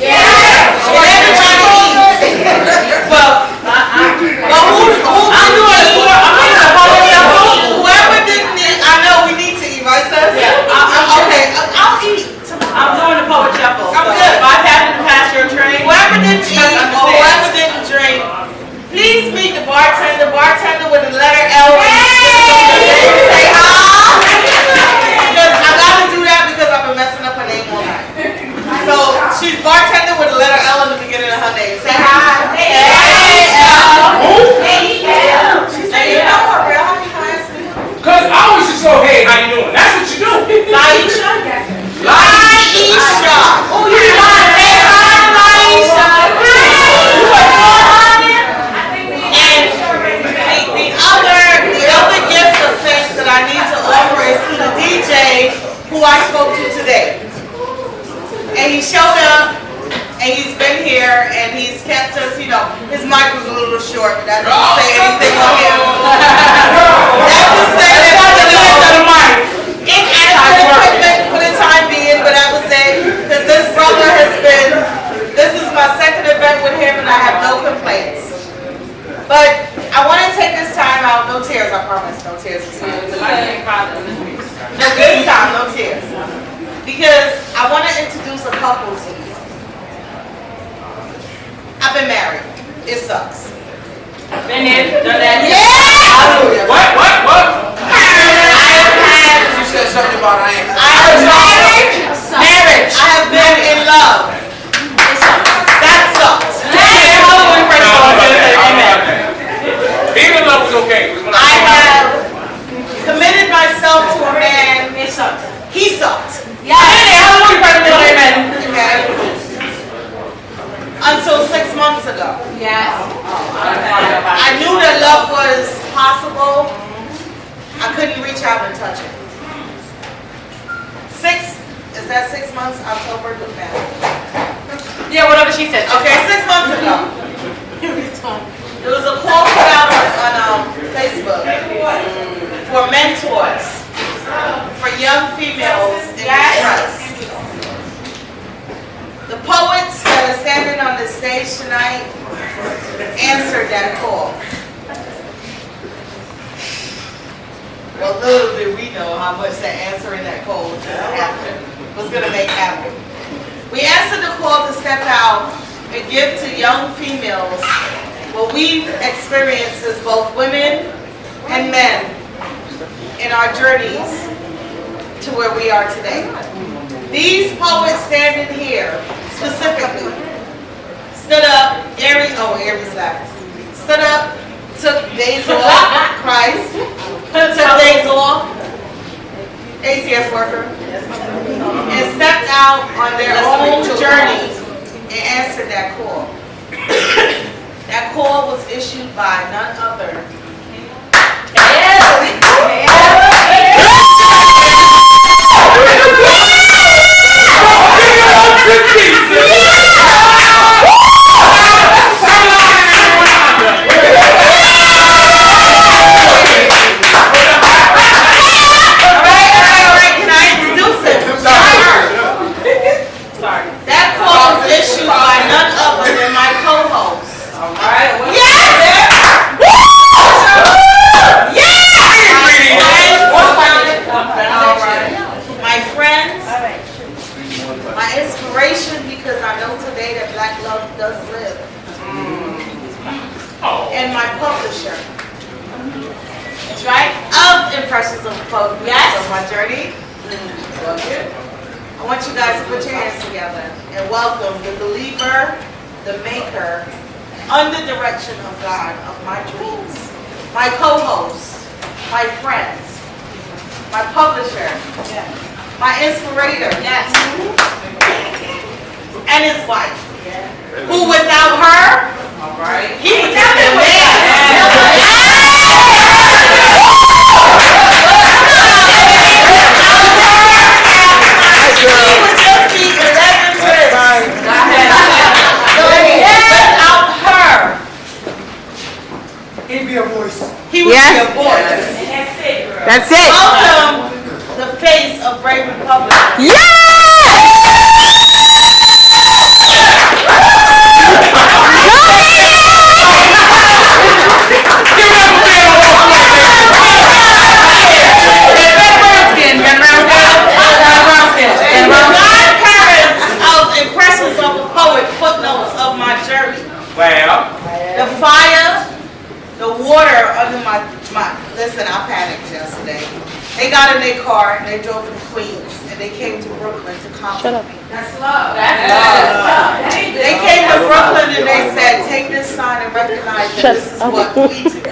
Yes. And everybody eats. Well, whoever didn't eat, I know we need to eat, right, sis? Yeah. Okay, I'll eat. I'm doing the poet shuffle. I'm so good. If I happen to pass your train, Whoever didn't eat or whoever didn't drink, please meet the bartender. Bartender with the letter L. Say hi. Because I gotta do that because I've been messing up her name all night. So she's bartender with the letter L in the beginning of her name. Say hi. Hey, L. Hey, L. She said, you know her, girl. How many times? Cause I always just go, hey, how you doing? That's what you do. Laisha. Laisha. Oh, you want to say hi, Laisha? And the other gift of thanks that I need to offer is to the DJ who I spoke to today. And he showed up, and he's been here, and he's kept us, you know, his mic was a little short, but that doesn't say anything on him. That would say that inadequate equipment for the time being, but I would say, because this brother has been, this is my second event with him, and I have no complaints. But I want to take this time out, no tears, I promise, no tears. No good time, no tears. Because I want to introduce a couple to you. I've been married. It sucks. been there, done that. Yeah! What? I have had. You said something about I ain't. I have marriage. I have been in love. That sucks. Being in love was okay. I have committed myself to a man. It sucks. He sucked. Yeah. Okay. Until 6 months ago. Yes. I knew that love was possible. I couldn't reach out and touch it. Is that 6 months? October, November. Yeah, whatever she said. Okay, 6 months ago. There was a call put out on Facebook for mentors for young females in distress. The poets that are standing on the stage tonight answered that call. Well, little did we know how much that answering that call was going to make happen. We answered the call to step out and give to young females what we've experienced as both women and men in our journeys to where we are today. These poets standing here specifically stood up, Aries left. Stood up, took days off, Christ, took days off, ACS worker, and stepped out on their own journey and answered that call. That call was issued by none other. And my publisher, that's right, of Impressions of Poetry, of my journey. I want you guys to put your hands together and welcome the believer, the maker, under direction of God, of my dreams, my co-host, my friends, my publisher, my inspirator, and his wife, who without her, he would not be with He would just be 11 minutes. Without her, He'd be a voice. he would be a voice. That's it. Welcome the face of Bravin Publishing. Yeah! got in their car and they drove from Queens and they came to Brooklyn to compliment me. That's love. That's love. They came to Brooklyn and they said, take this sign and recognize that this is what we do.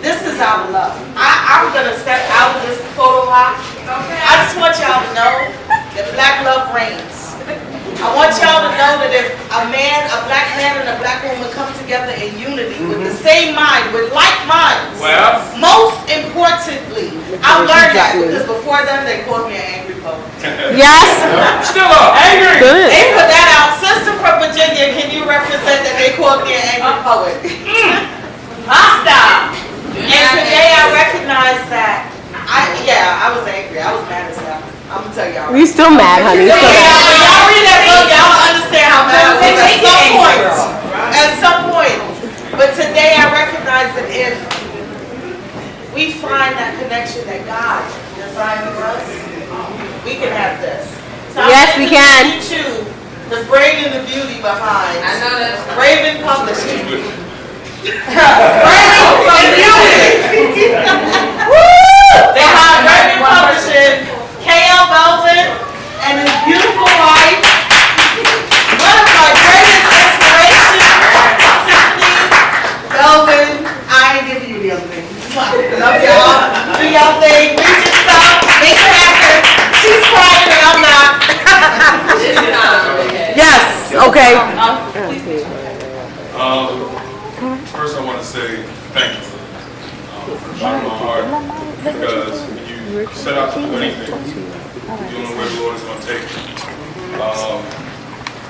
This is our love. I'm going to step out of this photo op. I just want y'all to know that black love reigns. I want y'all to know that if a black man and a black woman come together in unity with the same mind, with like minds, most importantly, I learned that because before them they called me an angry poet. Yes. Still up. Angry. Good. They put that out. Sister from Virginia, can you represent that they called me an angry poet? Hostile. And today I recognize that. I was angry. I was mad as hell. I'm gonna tell y'all. You still mad, honey? When y'all read that book, y'all understand how mad I was at some point. But today I recognize that if we find that connection that God designed for us, we can have this. So yes, we can. Teach you the brain and the beauty behind Bravin Publishing. Bravin Publishing. Behind Bravin Publishing. K.L. Belvin and his beautiful wife, one of my greatest inspirations, Belvin. I ain't giving you the other thing. Love y'all. Do y'all thing. Reach yourself. Make it happen. She's crying and I'm not. Yes. Okay. First I want to say thank you from the bottom of my heart, because when you set out to do anything, you don't know where the Lord is going to take you.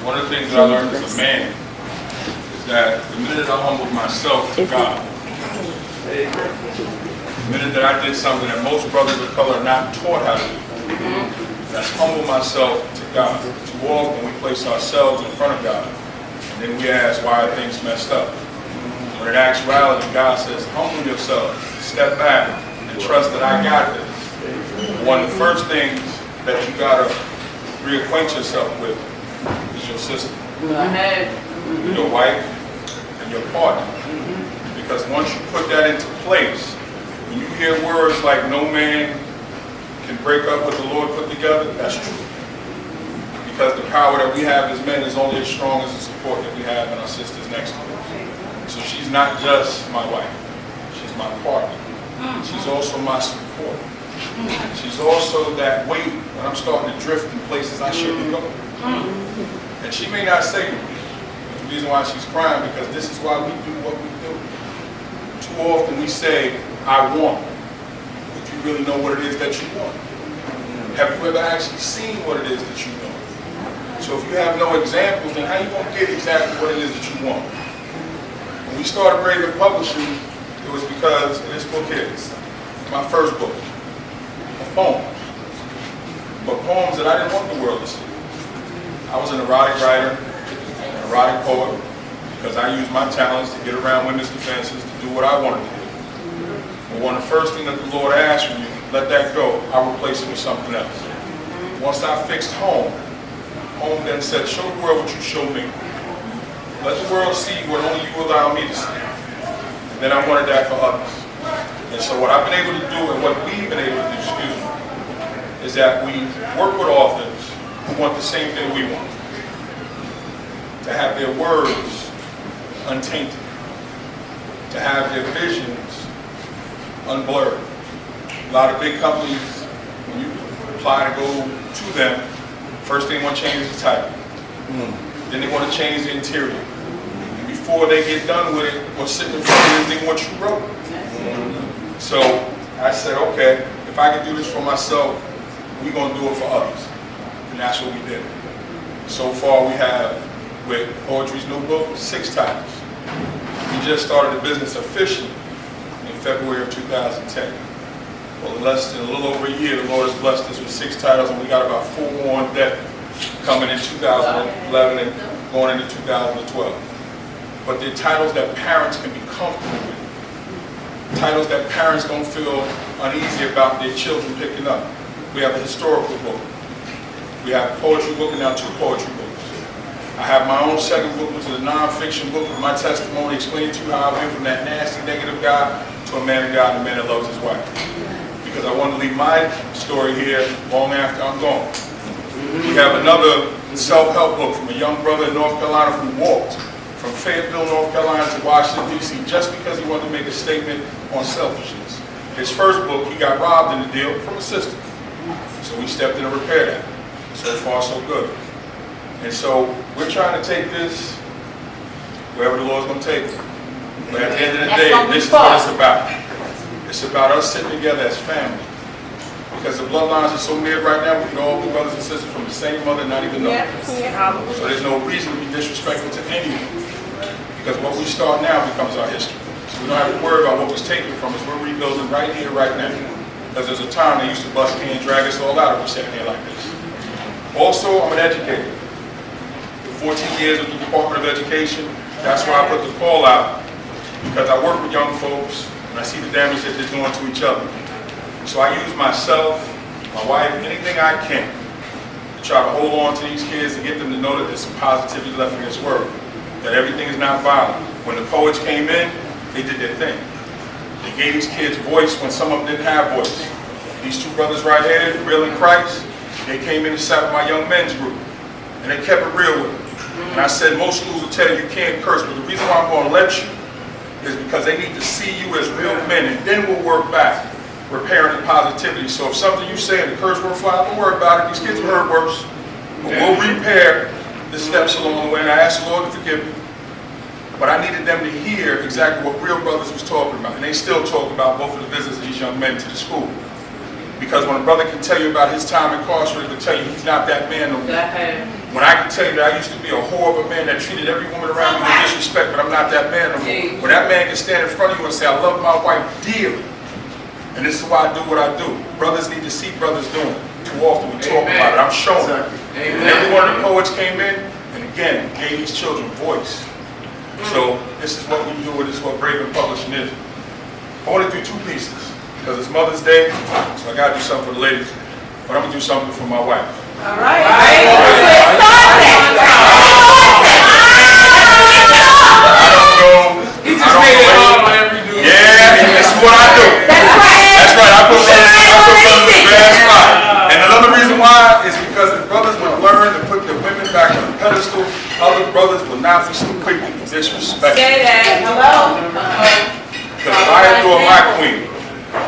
One of the things that I learned as a man is that the minute I humbled myself to God, the minute that I did something that most brothers of color are not taught how to do, that's humble myself to God. Too often we place ourselves in front of God, and then we ask, why are things messed up? When in actuality, God says, humble yourself, step back, and trust that I got this. One of the first things that you got to reacquaint yourself with is your sister, your wife, and your partner. Because once you put that into place, when you hear words like no man can break up what the Lord put together, that's true. Because the power that we have as men is only as strong as the support that we have in our sisters next to us. So she's not just my wife, she's my partner. She's also my support. She's also that weight when I'm starting to drift in places I shouldn't go. And she may not say it. The reason why she's crying, because this is why we do what we do. Too often we say, I want, but you really know what it is that you want. Have you ever actually seen what it is that you want? So if you have no examples, then how you going to get exactly what it is that you want? When we started Bravin Publishing, it was because this book is my first book of poems. But poems that I didn't want the world to see. I was an erotic writer, an erotic poet, because I used my talents to get around women's defenses, to do what I wanted to do. But one of the first things that the Lord asked from you, let that go, I'll replace it with something else. Once I fixed home, home then said, show the world what you show me. Let the world see what only you allow me to see. And then I wanted that for others. And so what I've been able to do, and what we've been able to do, is that we work with authors who want the same thing we want. To have their words untainted. To have their visions unblurred. A lot of big companies, when you apply to go to them, first thing they want to change is the title. Then they want to change the interior. And before they get done with it, what's sitting in front of them is what you wrote. So I said, okay, if I can do this for myself, we're going to do it for others. And that's what we did. So far we have, with Poetry's new book, 6 titles. We just started the business officially in February of 2010. Well, in less than a little over a year, the Lord has blessed us with 6 titles, and we got about 4 more on deck coming in 2011 and going into 2012. But they're titles that parents can be comfortable with. Titles that parents don't feel uneasy about their children picking up. We have a historical book. We have a poetry book and now 2 poetry books. I have my own second book, which is a non-fiction book with my testimony explaining to you how I went from that nasty, negative guy to a man of God and a man that loves his wife. because I want to leave my story here long after I'm gone. We have another self-help book from a young brother in North Carolina who walked from Fayetteville, North Carolina to Washington, D.C. just because he wanted to make a statement on selfishness. His first book, he got robbed in the deal from a sister. So we stepped in and repaired that. So far, so good. And so we're trying to take this wherever the Lord's going to take it. But at the end of the day, this is what it's about. It's about us sitting together as family. Because the bloodlines are so near right now, we can all be brothers and sisters from the same mother, not even know it. So there's no reason to be disrespectful to anyone. Because what we start now becomes our history. So we don't have to worry about what was taken from us. We're rebuilding right here, right now. Because there's a time they used to bust me and drag us all out if we sat here like this. Also, I'm an educator. For 14 years with the Department of Education, that's why I put the call out. Because I work with young folks, and I see the damage that they're doing to each other. So I use myself, my wife, anything I can to try to hold on to these kids and get them to know that there's some positivity left in this world, that everything is not violent. When the poets came in, they did their thing. They gave these kids voice when some of them didn't have voice. These two brothers right here, real in Christ, they came in and sat with my young men's group, and they kept it real with me. And I said, most schools will tell you you can't curse, but the reason why I'm going to let you is because they need to see you as real men, and then we'll work back. Repairing the positivity. So if something you say and the curse word fly, don't worry about it. These kids will hurt worse. But we'll repair the steps along the way. And I asked the Lord to forgive me. But I needed them to hear exactly what real brothers was talking about. And they still talk about both of the visits of these young men to the school. Because when a brother can tell you about his time incarcerated, he'll tell you he's not that man no more. When I can tell you that I used to be a whore of a man that treated every woman around me with disrespect, but I'm not that man no more. When that man can stand in front of you and say, I love my wife dearly. And this is why I do what I do. Brothers need to see brothers doing it. Too often we talk about it. I'm showing it. And every one of the poets came in and again gave these children voice. So this is what we do, and this is what Bravin Publishing is. I want to do two pieces because it's Mother's Day, so I got to do something for the ladies. But I'm going to do something for my wife. All right. I don't know. He just made it hard on every dude. Yeah, this is what I do. That's right. I put brothers in the bad spot. And another reason why is because if brothers would learn to put their women back on the pedestal, other brothers will not be so quick to disrespect. Say that. Hello. Because if I adore my queen,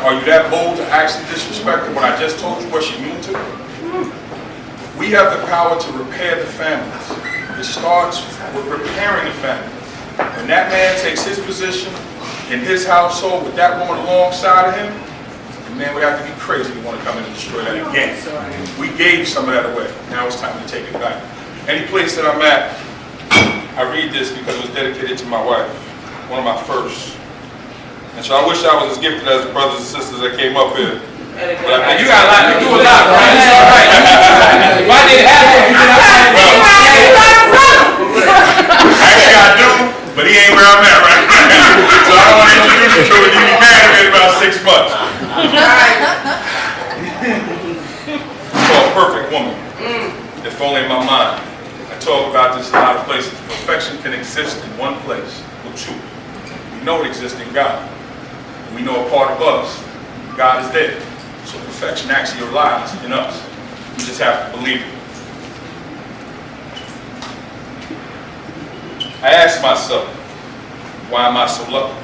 are you that bold to actually disrespect her when I just told you what she means to you? We have the power to repair the families. It starts with repairing the family. When that man takes his position in his household with that woman alongside of him, the man would have to be crazy to want to come in and destroy that again. We gave some of that away. Now it's time to take it back. Any place that I'm at, I read this because it was dedicated to my wife, one of my first. And so I wish I was as gifted as the brothers and sisters that came up here. But You got a lot, you do a lot, right? It's all right. Why did it happen? Actually, I do, but he ain't where I'm at right now. So I don't want to introduce you to him. He'll be mad at me in about 6 months. It's called Perfect Woman. If only in my mind. I talk about this in a lot of places. Perfection can exist in one place with truth. We know it exists in God. We know a part of us. God is there. So perfection actually lies in us. We just have to believe it. I ask myself, why am I so lucky?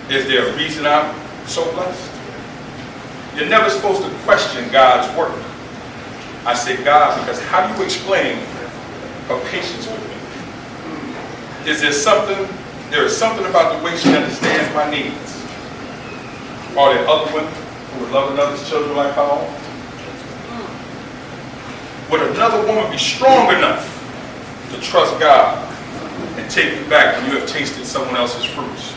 Is there a reason I'm so blessed? You're never supposed to question God's work. I say God because how do you explain her patience with me? Is there is something about the way she understands my needs? Are there other women who would love another's children like her own? Would another woman be strong enough to trust God and take you back when you have tasted someone else's fruits?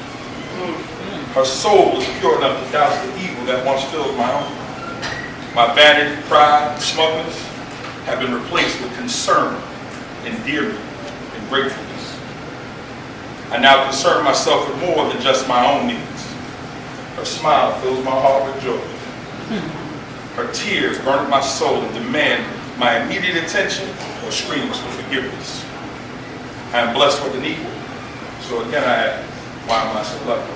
Her soul is pure enough to douse the evil that once filled my own. My vanity, pride, and smugness have been replaced with concern, endearment, and gratefulness. I now concern myself with more than just my own needs. Her smile fills my heart with joy. Her tears burn my soul and demand my immediate attention or screams for forgiveness. I am blessed with an equal. So again I ask, why am I so lucky?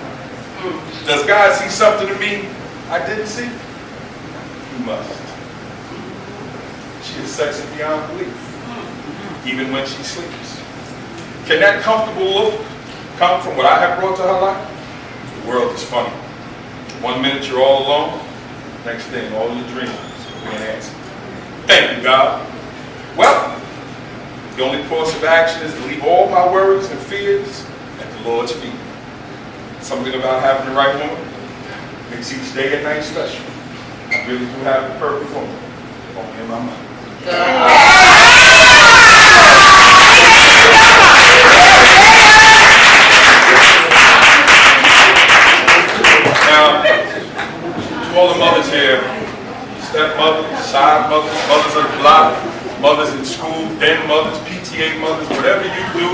Does God see something in me I didn't see? You must. She is sexy beyond belief, even when she sleeps. Can that comfortable look come from what I have brought to her life? The world is funny. 1 minute you're all alone, next thing all your dreams are being answered. Thank you, God. Well, the only course of action is to leave all my worries and fears at the Lord's feet. Something about having the right woman makes each day and night special. I really do have the perfect woman, only in my mind. Now, to all the mothers here, stepmothers, side mothers, mothers of the block, mothers in school, den mothers, PTA mothers, whatever you do,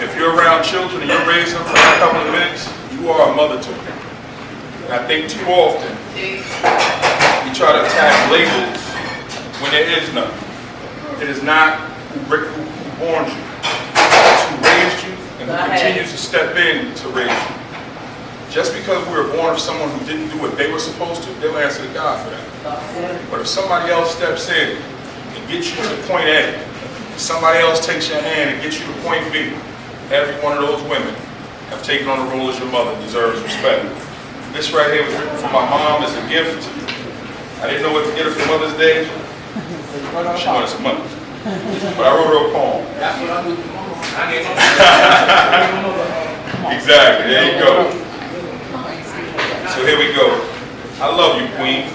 if you're around children and you're raising them for a couple of minutes, you are a mother to them. And I think too often, we try to attach labels when there is none. It is not who born you, it's who raised you and who continues to step in to raise you. Just because we were born of someone who didn't do what they were supposed to, they'll answer to God for that. But if somebody else steps in and gets you to point A, somebody else takes your hand and gets you to point B, every one of those women have taken on the role as your mother and deserves respect. This right here was written from my mom as a gift. I didn't know what to get her for Mother's Day. She wanted some money. But I wrote her a poem. That's what I do for Mom. Exactly, there you go. So here we go. I love you, Queen.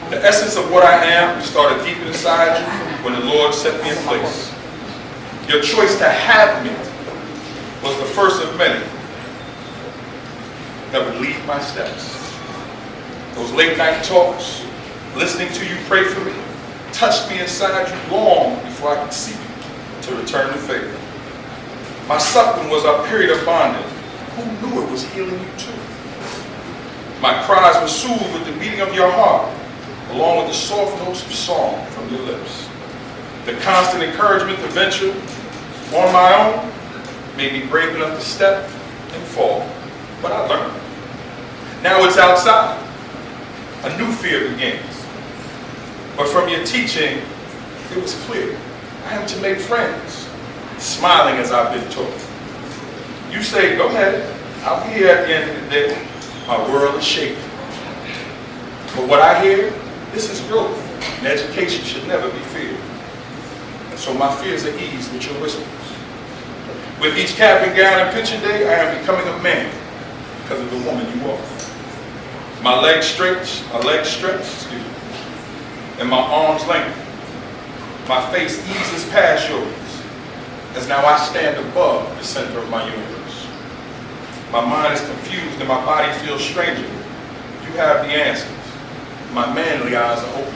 The essence of what I am started deep inside you when the Lord set me in place. Your choice to have me was the first of many that would lead my steps. Those late night talks, listening to you pray for me, touched me inside you long before I could see you to return the favor. My suckling was our period of bonding. Who knew it was healing you too? My cries were soothed with the beating of your heart, along with the soft notes of song from your lips. The constant encouragement to venture on my own made me brave enough to step and fall, but I learned. Now it's outside. A new fear begins. But from your teaching, it was clear. I am to make friends, smiling as I've been taught. You say, go ahead, I'll be here at the end of the day. My world is shaking. But what I hear, this is growth, and education should never be feared. And so my fears are eased with your whispers. With each cap and gown and picture day, I am becoming a man because of the woman you are. My legs stretch, and my arms lengthen. My face eases past yours, as now I stand above the center of my universe. My mind is confused and my body feels stranger. You have the answers. My manly eyes are open.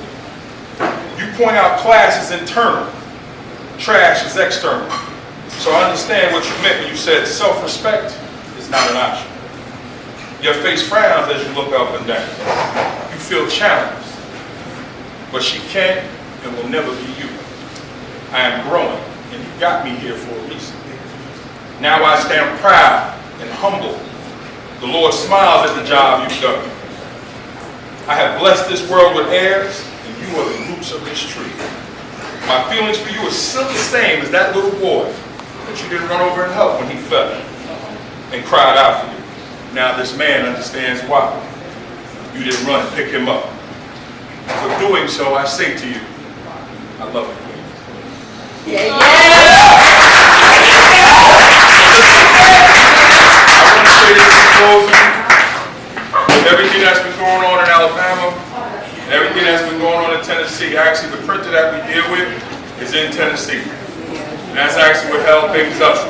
You point out class is internal, trash is external. So I understand what you meant when you said self-respect is not an option. Your face frowns as you look up and down. You feel challenged. But she can't and will never be you. I am growing, and you got me here for a reason. Now I stand proud and humble. The Lord smiles at the job you've done. I have blessed this world with heirs, and you are the roots of this tree. My feelings for you are still the same as that little boy that you didn't run over and help when he fell and cried out for you. Now this man understands why. You didn't run and pick him up. For doing so, I say to you, I love you. Yeah, yeah. I want to say this in closing. With everything that's been going on in Alabama, and everything that's been going on in Tennessee, actually the printer that we deal with is in Tennessee. And that's actually what held things up.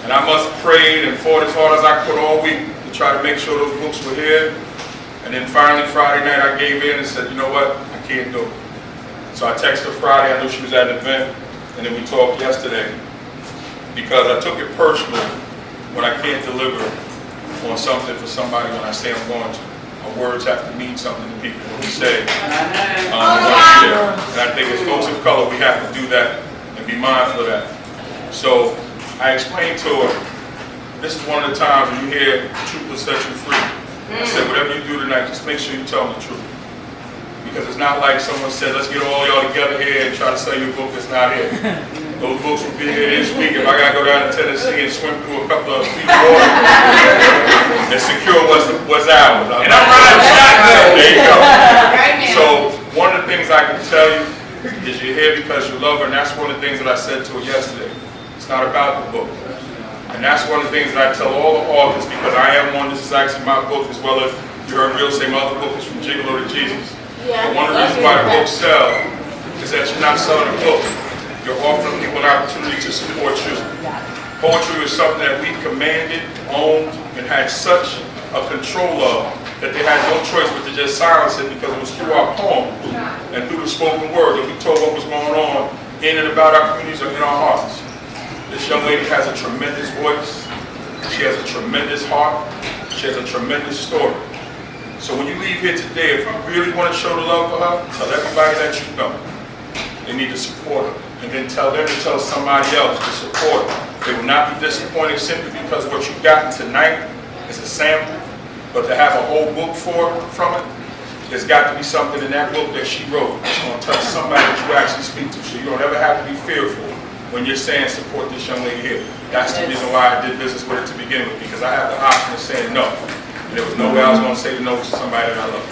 And I must have prayed and fought as hard as I could all week to try to make sure those books were here. And then finally Friday night I gave in and said, you know what, I can't do it. So I texted her Friday, I knew she was at an event, and then we talked yesterday. Because I took it personal when I can't deliver on something for somebody when I say I'm going to. Our words have to mean something to people when we say, and I think as folks of color, we have to do that and be mindful of that. So I explained to her, this is one of the times when you hear the truth will set you free. I said, whatever you do tonight, just make sure you tell them the truth. Because it's not like someone said, let's get all y'all together here and try to sell you a book that's not here. Those books will be here this week. If I gotta go down to Tennessee and swim through a couple of feet of water and secure what's ours. And I'm riding shotgun. There you go. Right now. So one of the things I can tell you is you're here because you love her, and that's one of the things that I said to her yesterday. It's not about the book. And that's one of the things that I tell all the authors, because I am one, this is actually my book, as well as you heard Real say my other book is From Gigolo to Jesus. But one of the reasons why the books sell is that you're not selling a book. You're offering people an opportunity to support you. Poetry was something that we commanded, owned, and had such a control of that they had no choice but to just silence it, because it was through our poems and through the spoken word that we told what was going on in and about our communities or in our hearts. This young lady has a tremendous voice. She has a tremendous heart. She has a tremendous story. So when you leave here today, if you really want to show the love for her, tell everybody that you know they need to support her. And then tell them to tell somebody else to support her. They will not be disappointed simply because what you've gotten tonight is a sample, but to have a whole book from it, there's got to be something in that book that she wrote that's going to touch somebody that you actually speak to. So you don't ever have to be fearful when you're saying support this young lady here. That's the reason why I did business with her to begin with, because I have the option of saying no. And there was no way I was going to say no to somebody that I love.